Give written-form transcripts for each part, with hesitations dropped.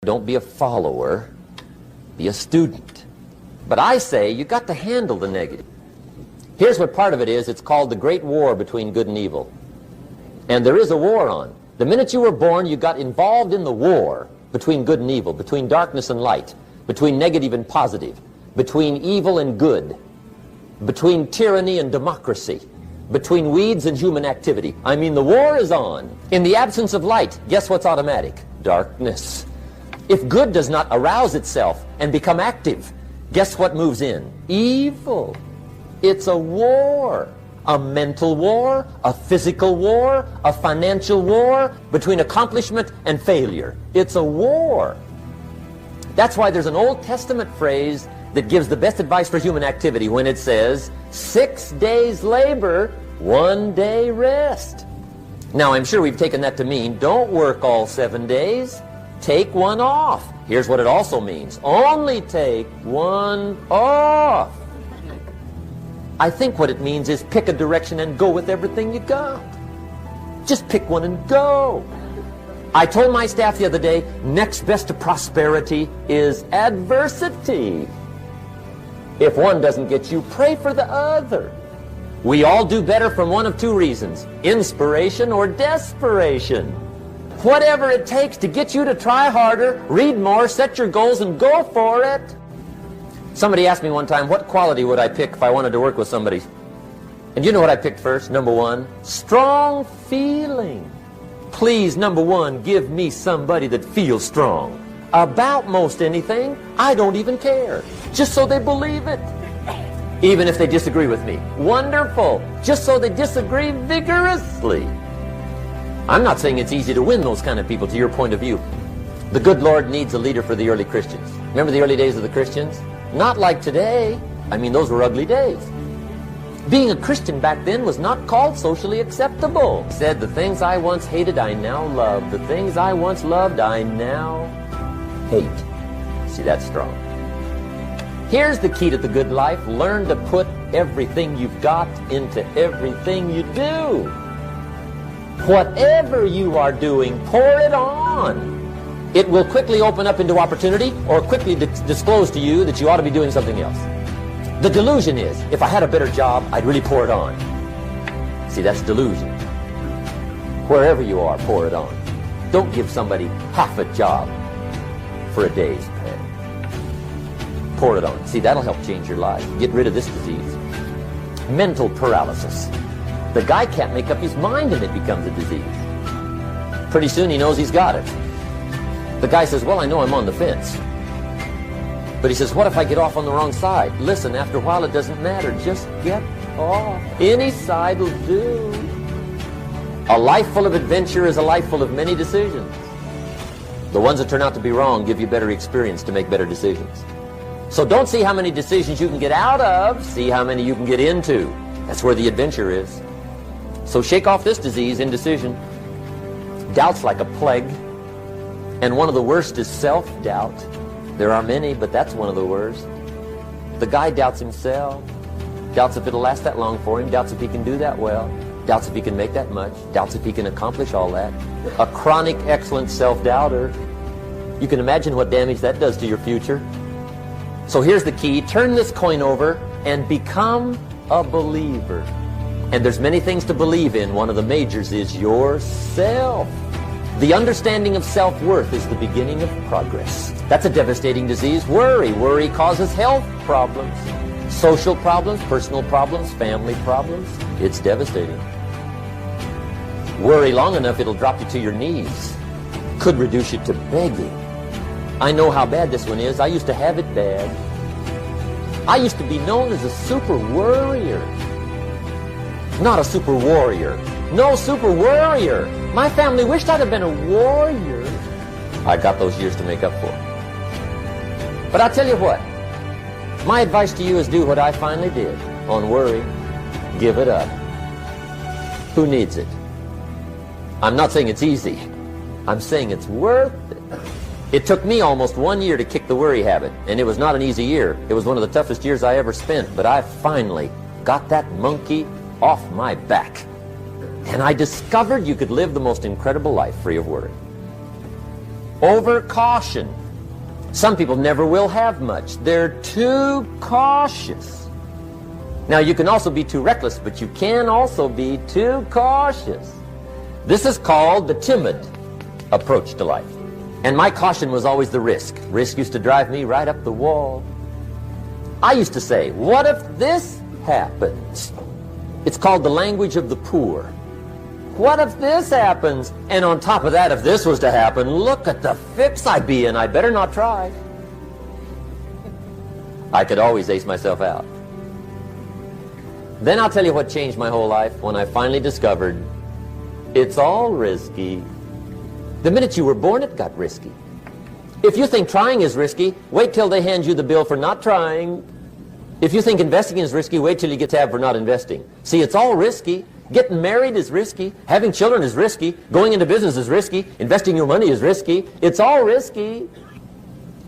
Don't be a follower, be a student. But I say you got to handle the negative. Here's what part of it is. It's called the great war between good and evil. And there is a war on. The minute you were born, you got involved in the war between good and evil, between darkness and light, between negative and positive, between evil and good, between tyranny and democracy, between weeds and human activity. I mean, the war is on. In the absence of light, guess what's automatic? Darkness. If good does not arouse itself and become active, guess what moves in? Evil. It's a war. A mental war, a physical war, a financial war, between accomplishment and failure. It's a war. That's why there's an Old Testament phrase that gives the best advice for human activity when it says, 6 days labor, 1 day rest. Now, I'm sure we've taken that to mean, don't work all 7 days, take one off. Here's what it also means, only take one off. I think what it means is pick a direction and go with everything you got. Just pick one and go. I told my staff the other day, next best to prosperity is adversity. If one doesn't get you, pray for the other. We all do better from one of two reasons, inspiration or desperation. Whatever it takes to get you to try harder, read more, set your goals, and go for it. Somebody asked me one time, what quality would I pick if I wanted to work with somebody? And you know what I picked first? Number one, strong feeling. Please, number one, give me somebody that feels strong. About most anything, I don't even care. Just so they believe it. Even if they disagree with me. Wonderful. Just so they disagree vigorously. I'm not saying it's easy to win those kind of people to your point of view. The good Lord needs a leader for the early Christians. Remember the early days of the Christians? Not like today. I mean, those were ugly days. Being a Christian back then was not called socially acceptable. He said, the things I once hated, I now love. The things I once loved, I now hate. See, that's strong. Here's the key to the good life. Learn to put everything you've got into everything you do. Whatever you are doing, pour it on. It will quickly open up into opportunity or quickly disclose to you that you ought to be doing something else. The delusion is, if I had a better job, I'd really pour it on. See, that's delusion. Wherever you are, pour it on. Don't give somebody half a job for a day's pay. Pour it on. See, that'll help change your life. Get rid of this disease. Mental paralysis. The guy can't make up his mind and it becomes a disease. Pretty soon he knows he's got it. The guy says, well, I know I'm on the fence. But he says, what if I get off on the wrong side? Listen, after a while it doesn't matter. Just get off. Any side will do. A life full of adventure is a life full of many decisions. The ones that turn out to be wrong give you better experience to make better decisions. So don't see how many decisions you can get out of. See how many you can get into. That's where the adventure is. So shake off this disease, indecision. Doubt's like a plague. And one of the worst is self-doubt. There are many, but that's one of the worst. The guy doubts himself. Doubts if it'll last that long for him. Doubts if he can do that well. Doubts if he can make that much. Doubts if he can accomplish all that. A chronic, excellent self-doubter. You can imagine what damage that does to your future. So here's the key. Turn this coin over and become a believer. And there's many things to believe in. One of the majors is yourself. The understanding of self-worth is the beginning of progress. That's a devastating disease. Worry. Worry causes health problems, social problems, personal problems, family problems. It's devastating. Worry long enough, it'll drop you to your knees. Could reduce you to begging. I know how bad this one is. I used to have it bad. I used to be known as a super worrier. Not a super warrior. No, super warrior. My family wished I'd have been a warrior. I got those years to make up for. But I'll tell you what. My advice to you is do what I finally did on worry. Give it up. Who needs it? I'm not saying it's easy. I'm saying it's worth it. It took me almost 1 year to kick the worry habit, and it was not an easy year. It was one of the toughest years I ever spent, but I finally got that monkey off my back. And I discovered you could live the most incredible life free of worry. Over caution. Some people never will have much. They're too cautious. Now, you can also be too reckless, but you can also be too cautious. This is called the timid approach to life. And my caution was always the risk. Risk used to drive me right up the wall. I used to say, what if this happens? It's called the language of the poor. What if this happens? And on top of that, if this was to happen, look at the fix I'd be in. I better not try. I could always ace myself out. Then I'll tell you what changed my whole life when I finally discovered it's all risky. The minute you were born, it got risky. If you think trying is risky, wait till they hand you the bill for not trying. If you think investing is risky, wait till you get tabbed for not investing. See, it's all risky. Getting married is risky. Having children is risky. Going into business is risky. Investing your money is risky. It's all risky.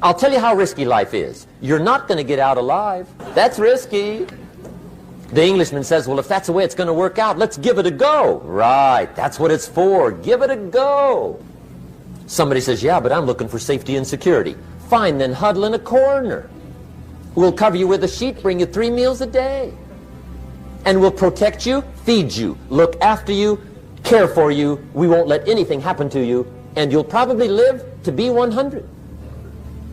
I'll tell you how risky life is. You're not going to get out alive. That's risky. The Englishman says, well, if that's the way it's going to work out, let's give it a go. Right, that's what it's for. Give it a go. Somebody says, yeah, but I'm looking for safety and security. Fine, then huddle in a corner. We'll cover you with a sheet, bring you 3 meals a day. And we'll protect you, feed you, look after you, care for you. We won't let anything happen to you. And you'll probably live to be 100.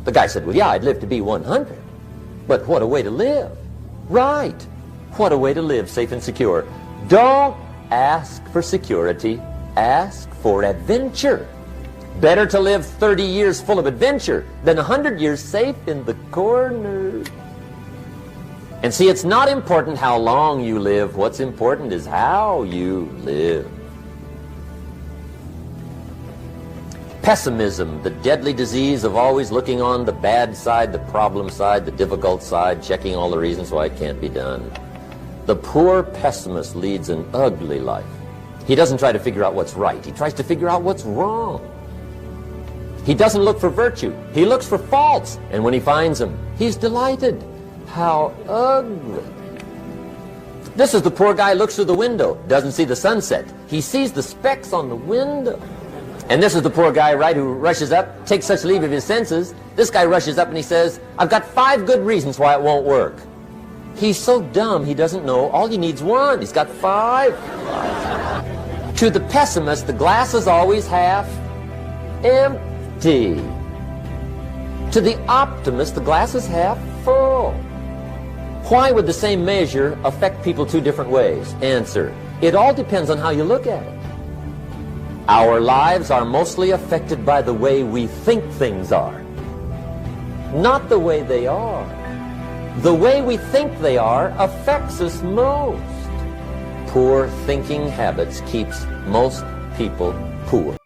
The guy said, well, yeah, I'd live to be 100. But what a way to live. Right. What a way to live, safe and secure. Don't ask for security. Ask for adventure. Better to live 30 years full of adventure than 100 years safe in the corner. And see, it's not important how long you live. What's important is how you live. Pessimism, the deadly disease of always looking on the bad side, the problem side, the difficult side, checking all the reasons why it can't be done. The poor pessimist leads an ugly life. He doesn't try to figure out what's right. He tries to figure out what's wrong. He doesn't look for virtue. He looks for faults. And when he finds them, he's delighted. How ugly. This is the poor guy who looks through the window, doesn't see the sunset. He sees the specks on the window. And this is the poor guy, right, who rushes up, takes such leave of his senses. This guy rushes up and he says, I've got 5 good reasons why it won't work. He's so dumb he doesn't know all he needs 1. He's got 5. To the pessimist, the glass is always half empty. To the optimist, the glass is half full. Why would the same measure affect people 2 different ways? Answer, it all depends on how you look at it. Our lives are mostly affected by the way we think things are, not the way they are. The way we think they are affects us most. Poor thinking habits keeps most people poor.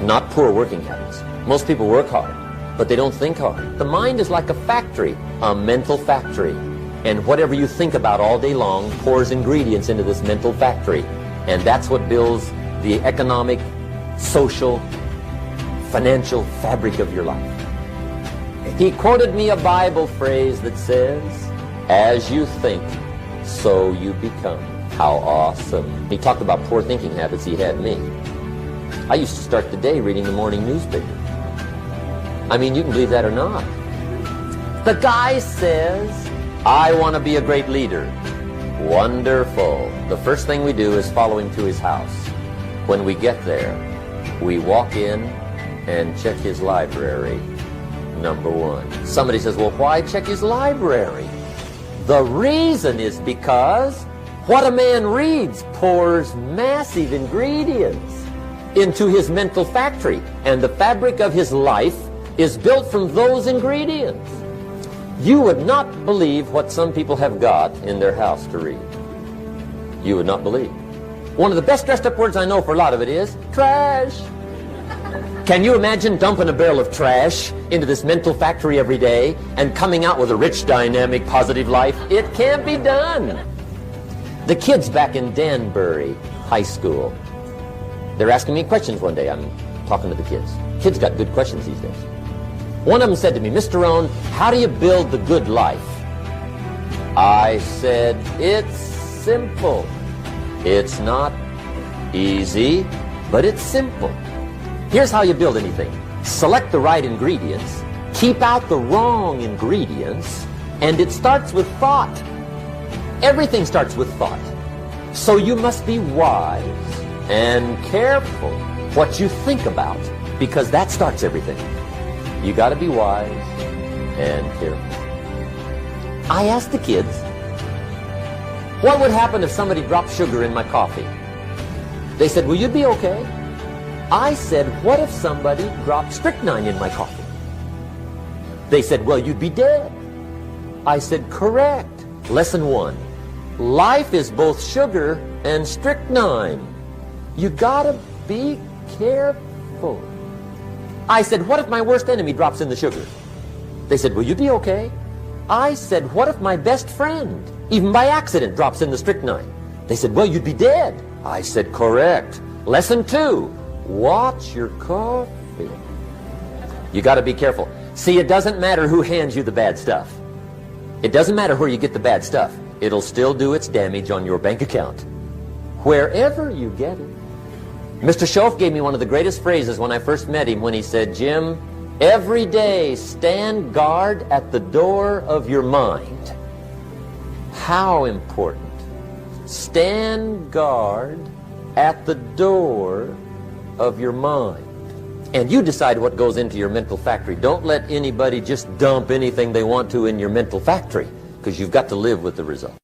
Not poor working habits. Most people work hard, but they don't think hard. The mind is like a factory, a mental factory. And whatever you think about all day long pours ingredients into this mental factory. And that's what builds the economic, social, financial fabric of your life. He quoted me a Bible phrase that says, as you think, so you become. How awesome. He talked about poor thinking habits he had me. I used to start the day reading the morning newspaper. I mean, you can believe that or not. The guy says, I want to be a great leader. Wonderful. The first thing we do is follow him to his house. When we get there, we walk in and check his library. Number 1. Somebody says, well, why check his library? The reason is because what a man reads pours massive ingredients into his mental factory, and the fabric of his life is built from those ingredients. You would not believe what some people have got in their house to read. You would not believe. One of the best dressed up words I know for a lot of it is trash. Can you imagine dumping a barrel of trash into this mental factory every day and coming out with a rich, dynamic, positive life? It can't be done. The kids back in Danbury High School, they're asking me questions one day. I'm talking to the kids. Kids got good questions these days. One of them said to me, Mr. Rohn, how do you build the good life? I said, it's simple. It's not easy, but it's simple. Here's how you build anything. select the right ingredients, keep out the wrong ingredients, and it starts with thought. Everything starts with thought. So you must be wise and careful what you think about, because that starts everything. You got to be wise and careful. I asked the kids, what would happen if somebody dropped sugar in my coffee? They said, well, you'd be okay. I said, what if somebody dropped strychnine in my coffee? They said, well, you'd be dead. I said, correct. Lesson 1. Life is both sugar and strychnine. You gotta be careful. I said, what if my worst enemy drops in the sugar? They said, will you be okay? I said, what if my best friend, even by accident, drops in the strychnine? They said, well, you'd be dead. I said, correct. Lesson 2, watch your coffee. You gotta be careful. See, it doesn't matter who hands you the bad stuff. It doesn't matter where you get the bad stuff. It'll still do its damage on your bank account, wherever you get it. Mr. Schoaf gave me one of the greatest phrases when I first met him, when he said, Jim, every day stand guard at the door of your mind. How important. Stand guard at the door of your mind. And you decide what goes into your mental factory. Don't let anybody just dump anything they want to in your mental factory, because you've got to live with the result.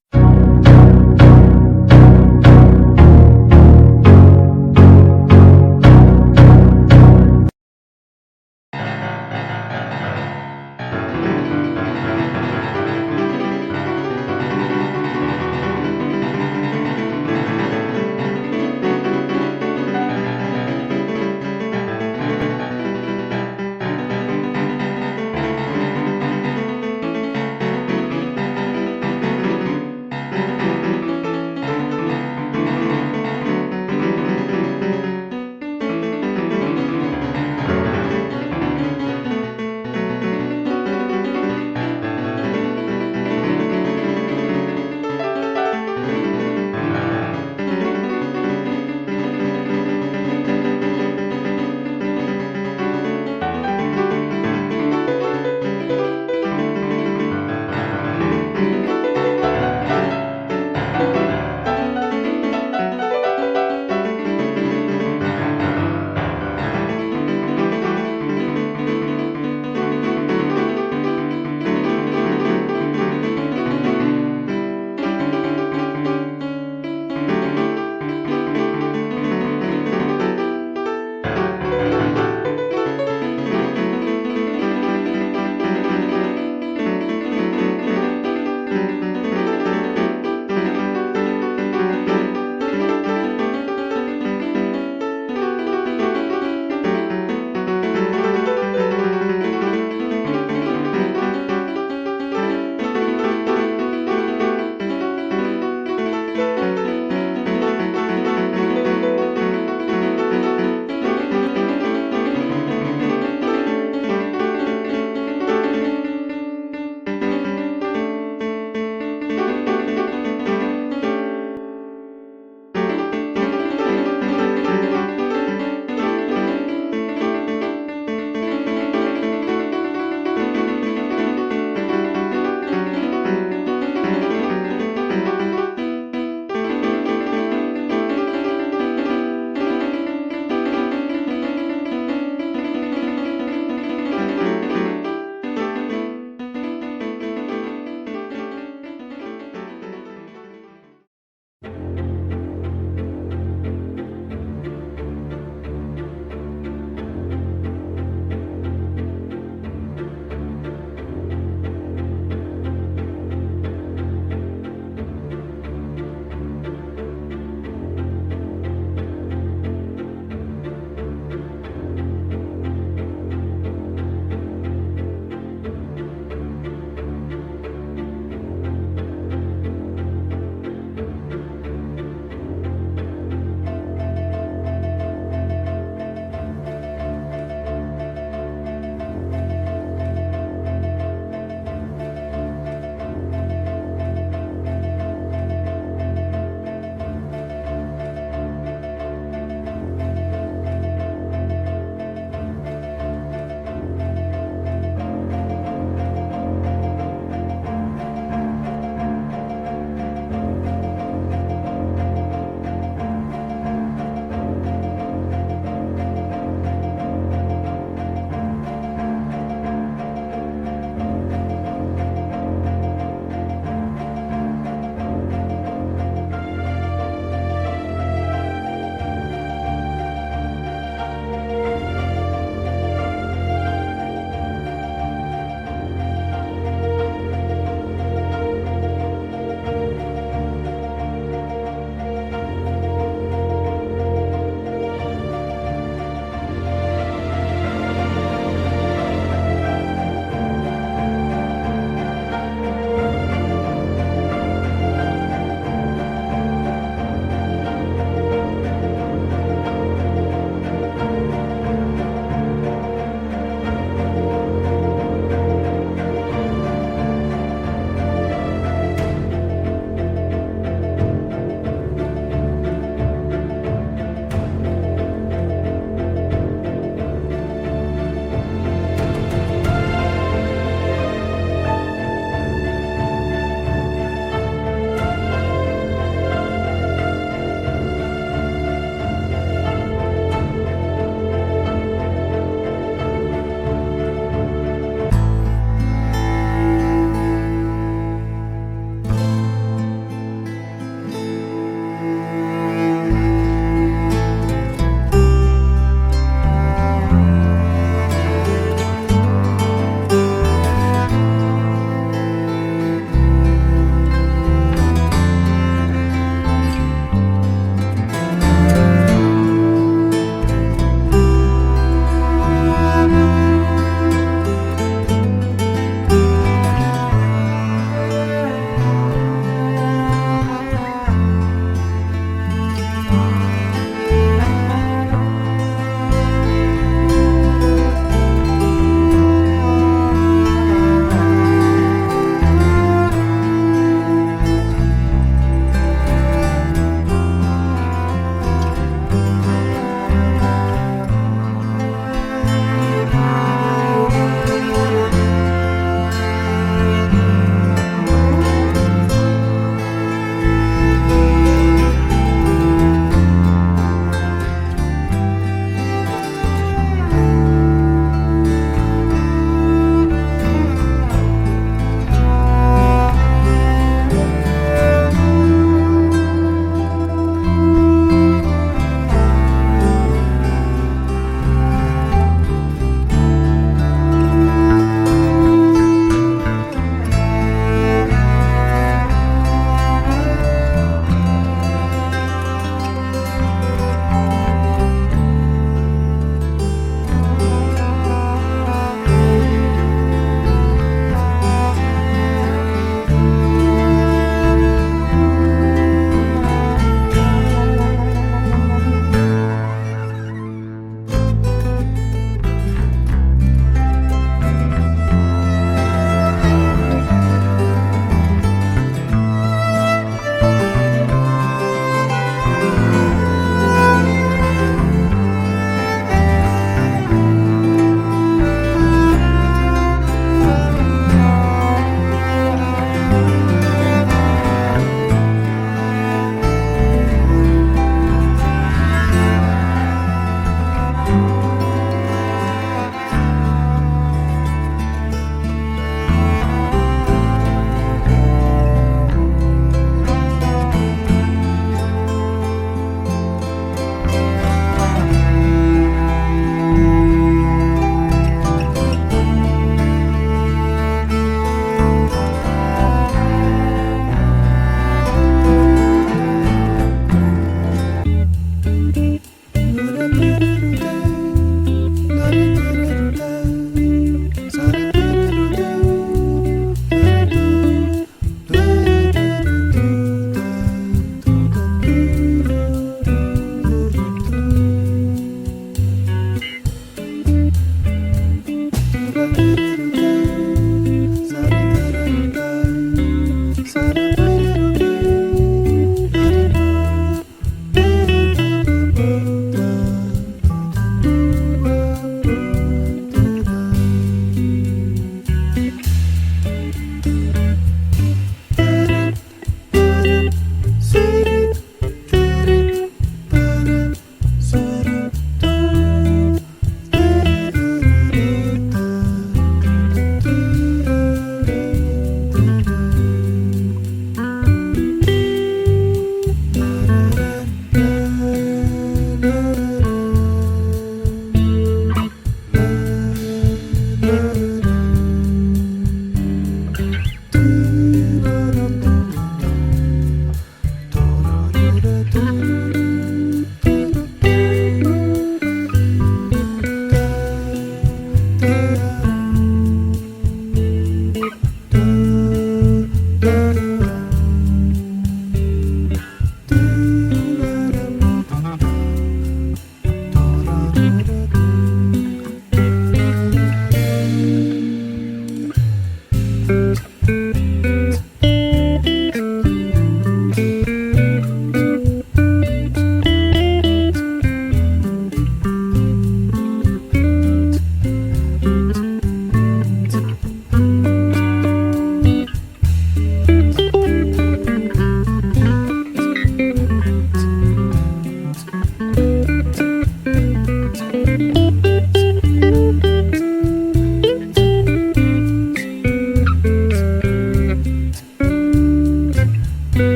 you.